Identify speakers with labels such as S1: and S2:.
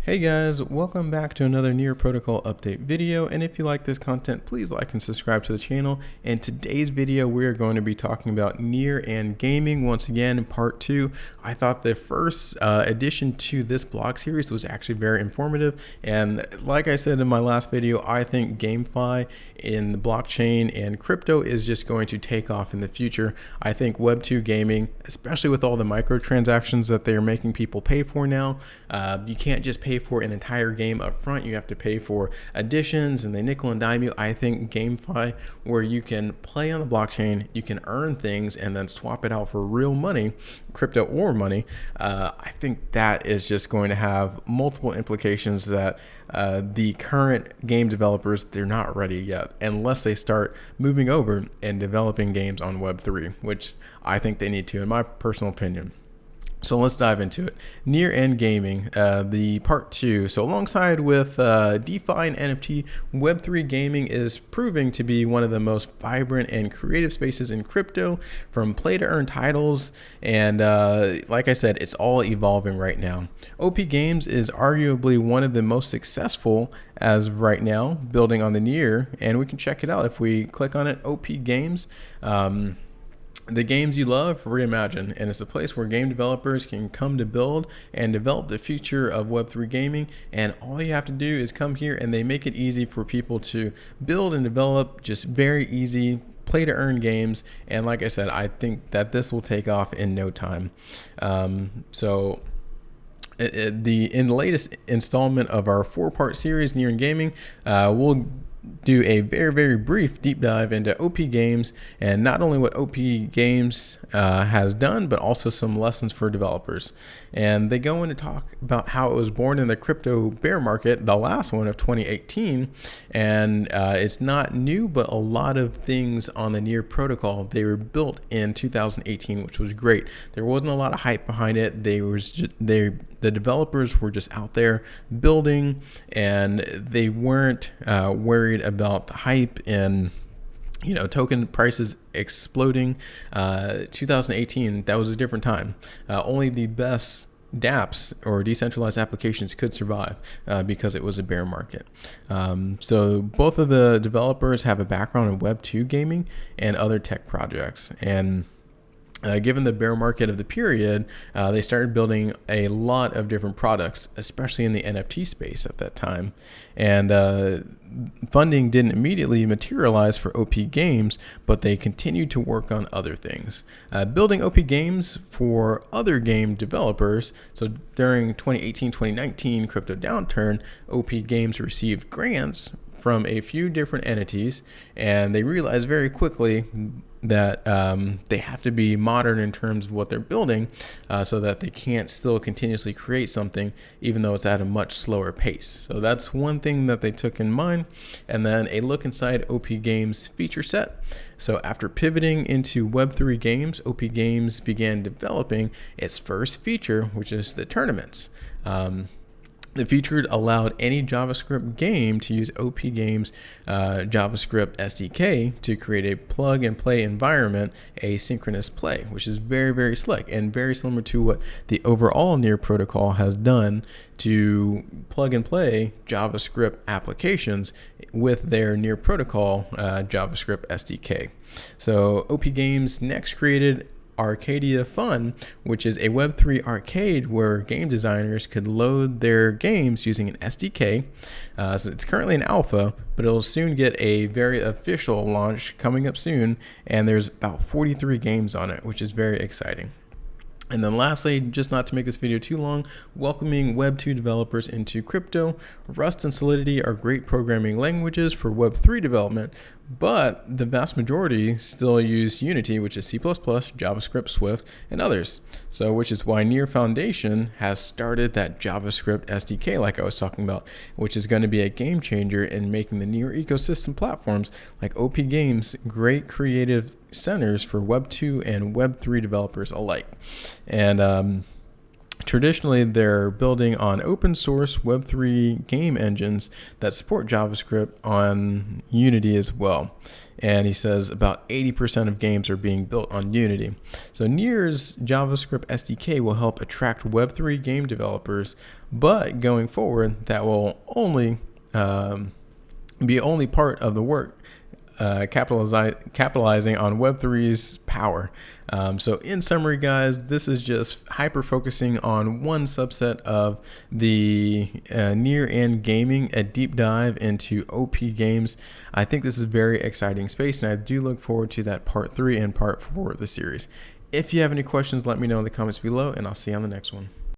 S1: Hey guys, welcome back to another Near Protocol update video, and if you like this content, please like and subscribe to the channel. In today's video, we are going to be talking about Near and gaming once again in part 2. I thought the first addition to this blog series was actually very informative, and like I said in my last video, I think GameFi in the blockchain and crypto is just going to take off in the future. I think Web2 gaming, especially with all the microtransactions that they are making people pay for now, you can't just pay for an entire game up front. You have to pay for additions, and they nickel and dime you. I think GameFi, where you can play on the blockchain, you can earn things and then swap it out for real money, crypto or money, I think that is just going to have multiple implications that the current game developers, they're not ready yet unless they start moving over and developing games on Web3, which I think they need to, in my personal opinion. So let's dive into it. Near and gaming, the part 2. So alongside with DeFi and NFT, Web3 gaming is proving to be one of the most vibrant and creative spaces in crypto, from play to earn titles. And like I said, it's all evolving right now. OP Games is arguably one of the most successful as of right now, building on the Near, and we can check it out if we click on it. OP Games. The games you love reimagined, and it's a place where game developers can come to build and develop the future of Web3 gaming. And all you have to do is come here, and they make it easy for people to build and develop just very easy play to earn games. And like I said, I think that this will take off in no time. In the latest installment of our 4-part series, Near and Gaming, we'll do a very brief deep dive into OP Games, and not only what OP Games has done, but also some lessons for developers. And they go in to talk about how it was born in the crypto bear market, the last one of 2018. And it's not new, but a lot of things on the Near protocol, they were built in 2018, which was great. There wasn't a lot of hype behind it. The developers were just out there building, and they weren't worried about the hype and token prices exploding. 2018, that was a different time. Only the best dApps or decentralized applications could survive because it was a bear market. So both of the developers have a background in Web2 gaming and other tech projects. And given the bear market of the period, they started building a lot of different products, especially in the NFT space at that time. And funding didn't immediately materialize for OP Games, but they continued to work on other things. Building OP Games for other game developers. So during 2018-2019 crypto downturn, OP Games received grants from a few different entities, and they realized very quickly that they have to be modern in terms of what they're building, so that they can't still continuously create something even though it's at a much slower pace. So that's one thing that they took in mind. And then a look inside OP Games feature set. So after pivoting into Web3 games, OP Games began developing its first feature, which is the tournaments. The feature allowed any JavaScript game to use OP Games JavaScript SDK to create a plug-and-play environment, asynchronous play, which is very slick and very similar to what the overall Near protocol has done to plug-and-play JavaScript applications with their Near protocol JavaScript SDK. So OP Games next created Arcadia Fun, which is a Web3 arcade where game designers could load their games using an SDK. So it's currently in alpha, but it'll soon get a very official launch coming up soon, and there's about 43 games on it, which is very exciting. And then lastly, just not to make this video too long, welcoming Web2 developers into crypto. Rust and Solidity are great programming languages for Web3 development, but the vast majority still use Unity, which is C++, JavaScript, Swift, and others. So which is why Near Foundation has started that JavaScript SDK like I was talking about, which is going to be a game changer in making the Near ecosystem platforms like OP Games great creative centers for Web2 and Web3 developers alike. And Traditionally, they're building on open source Web3 game engines that support JavaScript on Unity as well. And he says about 80% of games are being built on Unity. So Near's JavaScript SDK will help attract Web3 game developers, but going forward, that will only be only part of the work. Capitalizing on Web3's power. So in summary, guys, this is just hyper focusing on one subset of the near-end gaming, a deep dive into OP games. I think this is a very exciting space, and I do look forward to that part 3 and part 4 of the series. If you have any questions, let me know in the comments below, and I'll see you on the next one.